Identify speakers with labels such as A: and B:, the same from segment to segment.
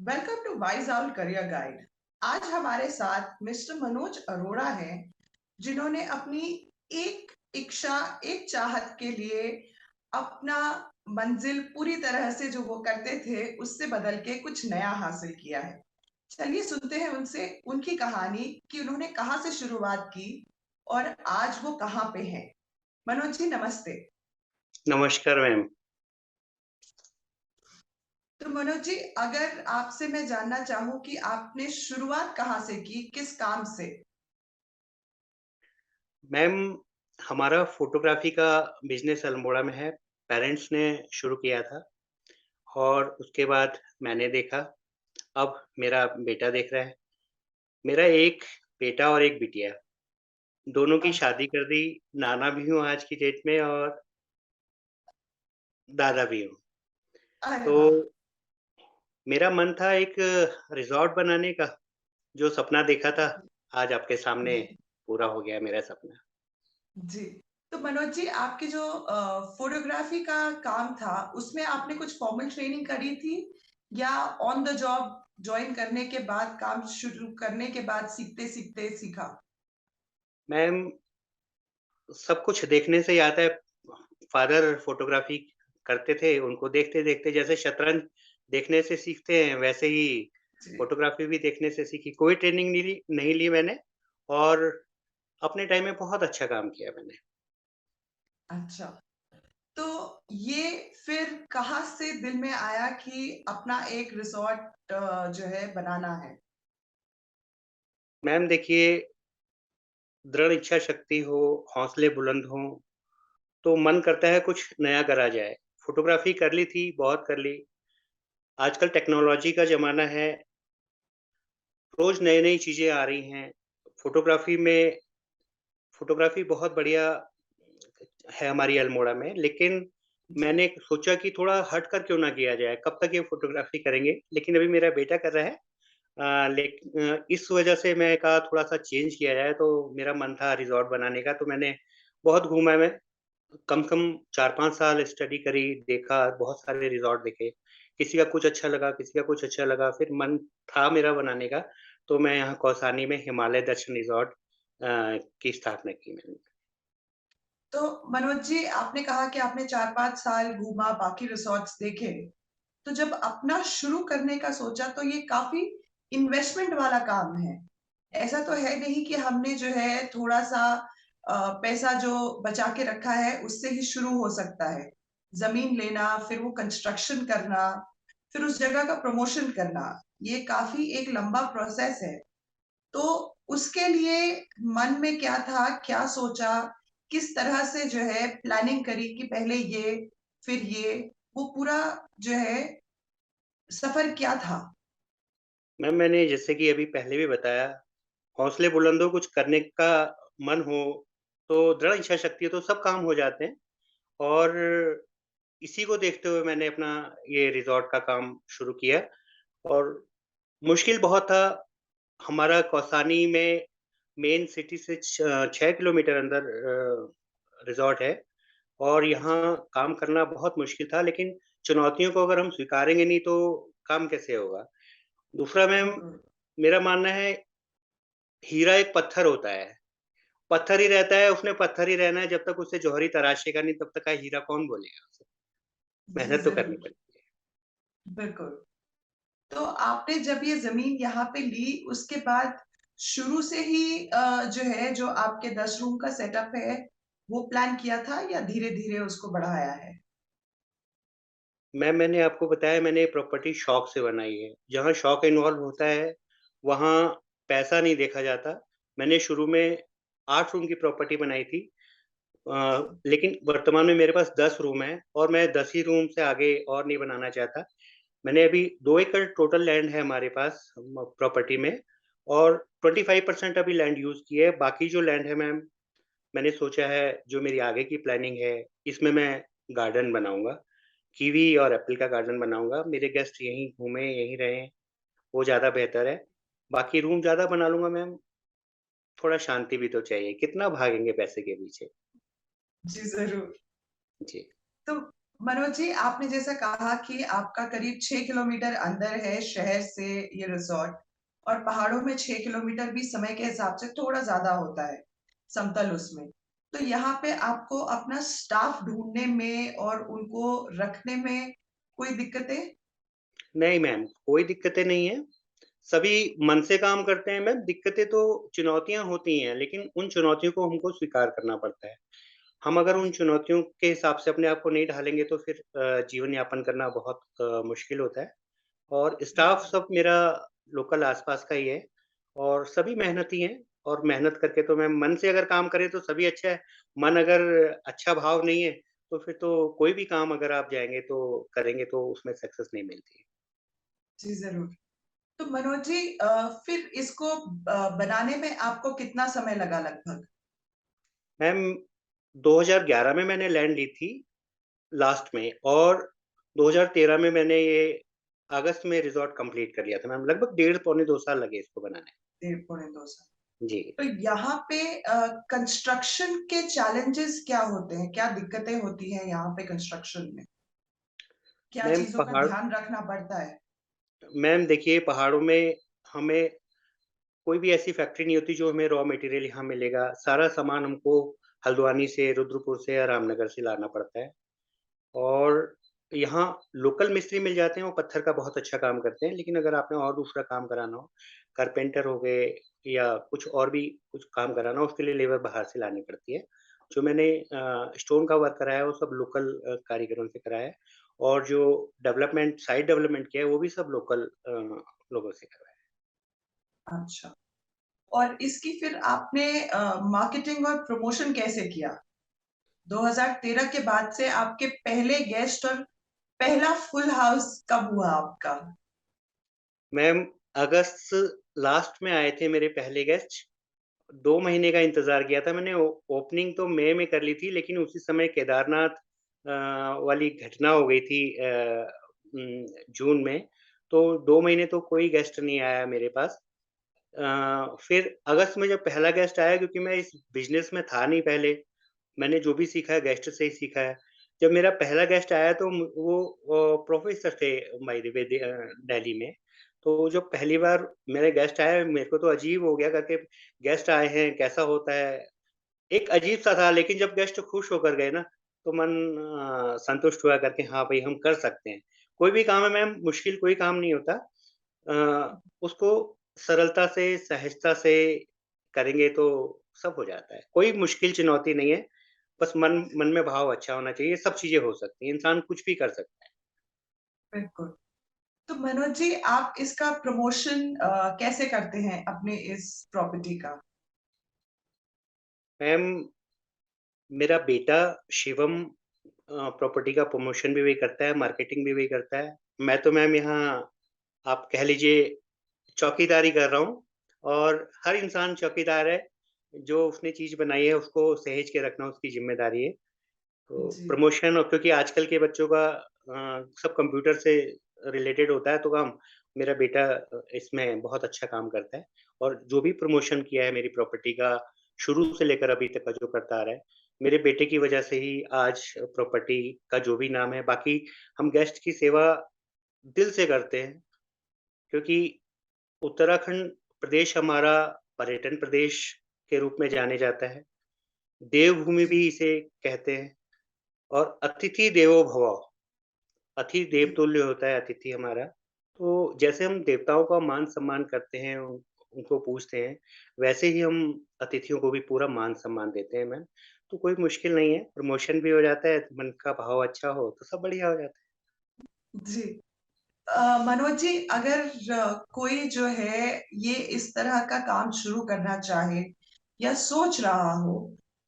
A: Welcome to Wise Owl career guide. आज हमारे साथ मिस्टर मनोज अरोड़ा हैं, जिन्होंने अपनी एक इच्छा, एक चाहत के लिए अपना मंजिल पूरी तरह से जो वो करते थे उससे बदल के कुछ नया हासिल किया है। चलिए सुनते हैं उनसे उनकी कहानी कि उन्होंने कहाँ से शुरुआत की और आज वो कहाँ पे हैं। मनोज जी नमस्ते।
B: नमस्कार मैम।
A: तो मनोज जी, अगर आपसे मैं जानना चाहूँ कि आपने शुरुआत कहाँ से की, किस काम से?
B: मैम, हमारा फ़ोटोग्राफ़ी का बिज़नेस अल्मोड़ा में है। पेरेंट्स ने शुरू किया था और उसके बाद मैंने देखा, अब मेरा बेटा देख रहा है। मेरा एक बेटा और एक बिटिया, दोनों की
A: अच्छा।
B: शादी कर दी, नाना भी हूँ आज की डेट में और दादा भी हूँ।
A: अरे
B: तो
A: वाह!
B: मेरा मन था एक रिज़ॉर्ट बनाने का, जो सपना देखा था, आज आपके सामने
A: जी,
B: पूरा हो गया मेरा सपना।
A: जी। तो मनोज जी, आपकी जो फ़ोटोग्राफ़ी का काम था, उसमें आपने कुछ फ़ॉर्मल ट्रेनिंग करी थी या ऑन द जॉब जॉइन करने के बाद, काम शुरू करने के बाद सीखते-सीखते सीखा?
B: मैम, सब कुछ देखने से ही आता है। फ़ादर फ़ोटोग्राफ़ी करते थे, उनको देखते-देखते जैसे शतरंज देखने से सीखते हैं, वैसे ही
A: जी,
B: फ़ोटोग्राफ़ी भी देखने से सीखी। कोई ट्रेनिंग नहीं ली मैंने और अपने टाइम में बहुत अच्छा काम किया मैंने।
A: अच्छा। तो ये फिर कहाँ से दिल में आया कि अपना एक रिसॉर्ट जो है बनाना है?
B: मैम देखिए, दृढ़ इच्छा शक्ति हो, हौसले बुलंद हों, तो मन करता है कुछ नया करा जाए। फ़ोटोग्राफ़ी कर ली थी, बहुत कर ली। आजकल टेक्नोलॉजी का ज़माना है, रोज़ नई-नई चीज़ें आ रही हैं। फ़ोटोग्राफ़ी में फ़ोटोग्राफ़ी बहुत बढ़िया है हमारी अल्मोड़ा में, लेकिन
A: जी।
B: मैंने सोचा कि थोड़ा हट कर क्यों ना किया जाए, कब तक ये फ़ोटोग्राफ़ी करेंगे? लेकिन अभी मेरा बेटा कर रहा है। इस वजह से मैं कहा थोड़ा-सा चेंज किया जाए, तो मेरा मन था रिज़ॉर्ट बनाने का, तो मैंने बहुत घूमा मैं, कम से कम 4-5 साल स्टडी करी, देखा, बहुत सारे रिज़ॉर्ट देखे। किसी का कुछ अच्छा लगा, किसी का कुछ अच्छा लगा, फिर मन था मेरा बनाने का, तो मैं यहाँ कौसानी में हिमालय दर्शन रिज़ॉर्ट की स्थापना की मैंने।
A: तो मनोज जी, आपने कहा कि आपने 4-5 साल घूमा, बाकी रिसॉर्ट्स देखे। तो जब अपना शुरू करने का सोचा तो ये काफ़ी इन्वेस्टमेंट वाला काम है। ऐसा तो है नहीं कि हमने जो है थोड़ा-सा पैसा जो बचा के रखा है उससे ही शुरू हो सकता है। ज़मीन लेना, फिर वो कंस्ट्रक्शन करना, फिर उस जगह का प्रमोशन करना, ये काफ़ी एक लंबा प्रोसेस है। तो उसके लिए मन में क्या था, क्या सोचा, किस तरह से जो है प्लानिंग करी कि पहले ये, फिर ये, वो पूरा जो है सफ़र क्या था?
B: मैम, मैंने जैसे कि अभी पहले भी बताया, हौसले बुलंद हो, कुछ करने का मन हो, तो दृढ़ इच्छा शक्ति हो, तो सब काम हो जाते हैं और इसी को देखते हुए मैंने अपना ये रिज़ॉर्ट का काम शुरू किया और मुश्किल बहुत था। हमारा कौसानी में मेन सिटी से 6 किलोमीटर अंदर रिज़ॉर्ट है और यहाँ
A: अच्छा।
B: काम करना बहुत मुश्किल था, लेकिन चुनौतियों को अगर हम स्वीकारेंगे नहीं, तो काम कैसे होगा? दूसरा मैम,
A: बिल्कुल।
B: मेरा मानना है हीरा एक पत्थर होता है। पत्थर ही रहता है, उसने पत्थर ही रहना है जब तक उसे जौहरी तराशेगा नहीं, तब तक का हीरा कौन बोलेगा उसे?
A: जी,
B: मेहनत तो करनी
A: ज़रूर,
B: पड़ती है।
A: बिल्कुल। तो आपने जब ये ज़मीन यहाँ पे ली, उसके बाद शुरू से ही जो है, जो आपके 10 रूम का सेटअप है, वो प्लान किया था या धीरे-धीरे उसको बढ़ाया है?
B: मैंने आपको बताया मैंने प्रॉपर्टी शौक से बनाई है। जहाँ शौक इन्वॉल्व होता है, वहाँ पैसा नहीं देखा जाता। मैंने शुरू में 8 रूम की प्रॉपर्टी बनाई थी। लेकिन वर्तमान में मेरे पास 10 रूम हैं और मैं 10 ही रूम से आगे और नहीं बनाना चाहता। मैंने अभी 2 एकड़ टोटल लैंड है हमारे पास प्रॉपर्टी में और 25% अभी लैंड यूज़ की है। बाकी जो लैंड है मैम, मैंने सोचा है जो मेरी आगे की प्लानिंग है, इसमें मैं गार्डन बनाऊँगा। कीवी और एप्पल का गार्डन बनाऊँगा। मेरे गेस्ट यहीं घूमें, यहीं रहें, वो ज़्यादा बेहतर है। बाकी रूम ज़्यादा बना लूँगा मैम, थोड़ा शांति भी तो चाहिए। कितना भागेंगे पैसे के पीछे?
A: जी, ज़रूर।
B: जी।
A: तो मनोज जी, आपने जैसा कहा कि आपका करीब 6 किलोमीटर अंदर है शहर से ये रिसॉर्ट, और पहाड़ों में 6 किलोमीटर भी समय के हिसाब से थोड़ा ज़्यादा होता है, समतल उसमें। तो यहाँ पे आपको अपना स्टाफ ढूँढने में और उनको रखने में कोई दिक्कतें?
B: नहीं मैम, कोई दिक्कतें नहीं हैं। सभी मन से काम करते हैं मैम, दिक्कतें तो चुनौतियाँ होती हैं, लेकिन उन चुनौतियों को हमको स्वीकार करना पड़ता है। हम अगर उन
A: अच्छा,
B: चुनौतियों के हिसाब से अपने आप को नहीं ढालेंगे तो फिर जीवन यापन करना बहुत मुश्किल होता है। और स्टाफ
A: बिल्कुल।
B: सब मेरा लोकल आस-पास का ही है और सभी मेहनती हैं और मेहनत करके तो मैम मन से अगर काम करें तो सभी अच्छा है। मन अगर अच्छा भाव नहीं है, तो फिर तो कोई भी काम अगर आप जाएँगे तो करेंगे तो उसमें सक्सेस नहीं मिलती है।
A: जी, ज़रूर। तो मनोज जी, फिर इसको बनाने में आपको कितना समय लगा लगभग?
B: मैम 2011 में मैंने लैंड ली थी लास्ट में और 2013 में मैंने ये अगस्त में रिज़ॉर्ट कंप्लीट कर लिया था मैम। लगभग डेढ़ पौने 2 साल लगे इसको बनाने।
A: डेढ़ पौने 2 साल।
B: जी।
A: तो यहाँ पे कंस्ट्रक्शन के चैलेंजेस क्या होते हैं? क्या दिक्कतें होती हैं यहाँ पे कंस्ट्रक्शन में? क्या
B: मैम
A: चीज़ों का
B: पहाड़
A: ध्यान रखना पड़ता है?
B: मैम देखिए पहाड़ों में हमें कोई भी ऐसी फैक्ट्री नहीं होती जो हमें रॉ मटेरियल यहाँ मिलेगा। सारा सामान हमको हल्द्वानी से, रुद्रपुर से या रामनगर से लाना पड़ता है और यहाँ लोकल मिस्त्री मिल जाते हैं, वो पत्थर का बहुत अच्छा काम करते हैं। लेकिन अगर आपने और दूसरा काम कराना हो, कारपेंटर हो गए या कुछ और भी कुछ काम कराना हो, उसके लिए लेबर बाहर से लानी पड़ती है। जो मैंने स्टोन का वर्क कराया है, वो सब लोकल कारीगरों से कराया है और जो डेवलपमेंट साइट डेवलपमेंट किया है, वो भी सब लोकल लोगों से कराया है।
A: अच्छा। और इसकी फिर आपने मार्केटिंग और प्रमोशन कैसे किया? 2013 के बाद से आपके पहले गेस्ट और पहला फुल हाउस कब हुआ आपका?
B: मैम अगस्त लास्ट में आए थे मेरे पहले गेस्ट। 2 महीने का इंतज़ार किया था मैंने। ओ ओपनिंग तो मई में कर ली थी, लेकिन उसी समय केदारनाथ वाली घटना हो गई थी जून में, तो 2 महीने तो कोई गेस्ट नहीं आया मेरे पास। फिर अगस्त में जब पहला गेस्ट आया क्योंकि मैं इस बिज़नेस में था नहीं पहले, मैंने जो भी सीखा है गेस्ट से ही सीखा है। जब मेरा पहला गेस्ट आया तो वो प्रोफ़ेसर थे बाय द वे दिल्ली में। तो जब पहली बार मेरे गेस्ट आए मेरे को तो अजीब हो गया करके गेस्ट आए हैं, कैसा होता है? एक अजीब-सा था लेकिन जब गेस्ट खुश होकर गए ना, तो मन संतुष्ट हुआ करके हाँ, भई हम कर सकते हैं। कोई भी काम है मैम मुश्किल कोई काम नहीं होता। उसको सरलता से, सहजता से करेंगे तो सब हो जाता है। कोई मुश्किल चुनौती नहीं है, बस मन मन में भाव अच्छा होना चाहिए, सब चीज़ें हो सकती हैं, इंसान कुछ भी कर सकता है।
A: बिल्कुल। तो मनोज जी, आप इसका प्रमोशन कैसे करते हैं अपने इस प्रॉपर्टी का?
B: मैम, मेरा बेटा शिवम प्रॉपर्टी का प्रमोशन भी वही करता है, मार्केटिंग भी वही करता है। मैं तो मैम यहाँ आप कह लीजिए चौकीदारी कर रहा हूँ और हर इंसान चौकीदार है, जो उसने चीज़ बनाई है उसको सहेज के रखना उसकी ज़िम्मेदारी है। तो
A: जी,
B: प्रमोशन और क्योंकि आजकल के बच्चों का सब कंप्यूटर से रिलेटेड होता है तो काम मेरा बेटा इसमें बहुत अच्छा काम करता है और जो भी प्रमोशन किया है मेरी प्रॉपर्टी का शुरू से लेकर अभी तक का जो करता आ रहा है, मेरे बेटे की वजह से ही आज प्रॉपर्टी का जो भी नाम है, बाकी हम गेस्ट की सेवा दिल से करते हैं क्योंकि उत्तराखंड प्रदेश हमारा पर्यटन प्रदेश के रूप में जाने जाता है। देवभूमि
A: जी,
B: भी इसे कहते हैं और अतिथि देवो भव, अतिथि
A: जी,
B: देवतुल्य होता है अतिथि हमारा। तो जैसे हम देवताओं का मान-सम्मान करते हैं, उनको पूजते हैं, वैसे ही हम अतिथियों को भी पूरा मान-सम्मान देते हैं मैम। तो कोई मुश्किल नहीं है, प्रमोशन भी हो जाता है, मन का भाव अच्छा हो, तो सब बढ़िया हो जाता है।
A: जी। मनोज जी, अगर कोई जो है ये इस तरह का काम शुरू करना चाहे या सोच रहा हो,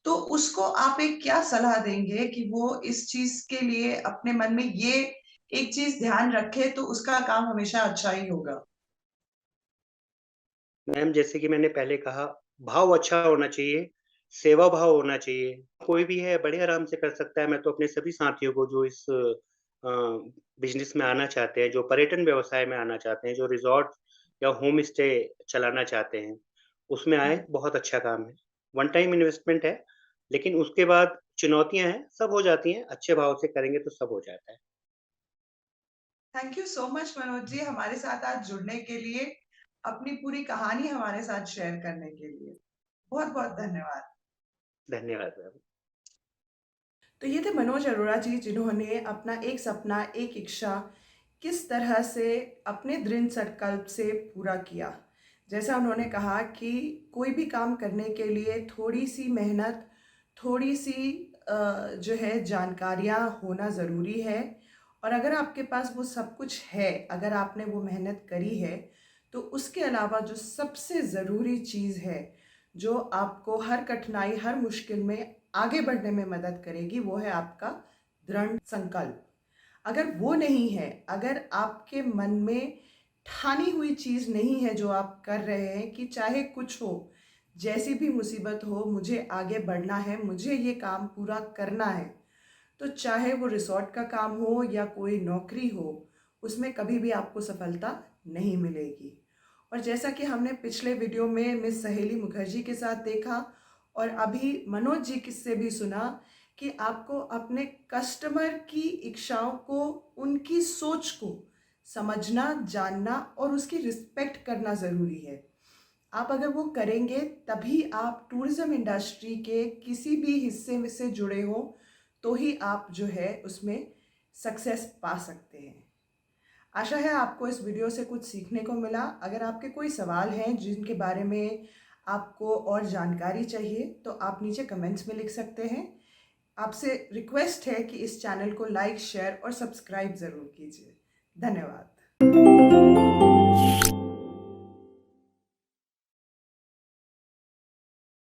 A: तो उसको आप एक क्या सलाह देंगे कि वो इस चीज के लिए अपने मन में ये एक चीज ध्यान रखे तो उसका काम हमेशा अच्छा ही होगा?
B: मैम जैसे कि मैंने पहले कहा, भाव अच्छा होना चाहिए, सेवा भाव होना चाहिए। कोई भी है बड़े आराम से कर सकता है। मैं तो अपने सभी साथियों को जो इस बिज़नेस में आना चाहते हैं, जो पर्यटन व्यवसाय में आना चाहते हैं, जो रिज़ॉर्ट या होम स्टे चलाना चाहते हैं, उसमें आएँ, बहुत अच्छा काम है। वन टाइम इन्वेस्टमेंट है, लेकिन उसके बाद चुनौतियाँ हैं, सब हो जाती हैं, अच्छे भाव से करेंगे तो सब हो जाता है।
A: Thank you so much Manoj ji हमारे साथ आज जुड़ने के लिए, अपनी पूरी कहानी हमारे साथ शेयर करने के लिए। बहुत-बहुत धन्यवाद।
B: धन्यवाद मैम।
C: तो ये थे मनोज अरोड़ा जी, जिन्होंने अपना एक सपना, एक इच्छा किस तरह से अपने दृढ़ संकल्प से पूरा किया। जैसा उन्होंने कहा कि कोई भी काम करने के लिए थोड़ी-सी मेहनत, थोड़ी-सी जो है जानकारियाँ होना ज़रूरी है, और अगर आपके पास वो सब कुछ है, अगर आपने वो मेहनत करी है, तो उसके अलावा जो सबसे ज़रूरी चीज़ है, जो आपको हर कठिनाई, हर मुश्किल में आगे बढ़ने में मदद करेगी, वो है आपका दृढ़ संकल्प। अगर वो नहीं है, अगर आपके मन में ठानी हुई चीज़ नहीं है जो आप कर रहे हैं कि चाहे कुछ हो, जैसी भी मुसीबत हो, मुझे आगे बढ़ना है, मुझे ये काम पूरा करना है, तो चाहे वो रिसॉर्ट का काम हो या कोई नौकरी हो, उसमें कभी भी आपको सफलता नहीं मिलेगी। और जैसा कि हमने पिछले वीडियो में मिस सहेली मुखर्जी के साथ देखा, और अभी मनोज जी किससे भी सुना, कि आपको अपने कस्टमर की इच्छाओं को, उनकी सोच को समझना, जानना और उसकी रिस्पेक्ट करना ज़रूरी है। आप अगर वो करेंगे तभी आप टूरिज़्म इंडस्ट्री के किसी भी हिस्से में से जुड़े हो, तो ही आप जो है उसमें सक्सेस पा सकते हैं। आशा है आपको इस वीडियो से कुछ सीखने को मिला। अगर आपके कोई सवाल हैं जिनके बारे में आपको और जानकारी चाहिए, तो आप नीचे कमेंट्स में लिख सकते हैं। आपसे रिक्वेस्ट है कि इस चैनल को लाइक, शेयर और सब्सक्राइब ज़रूर कीजिए। धन्यवाद।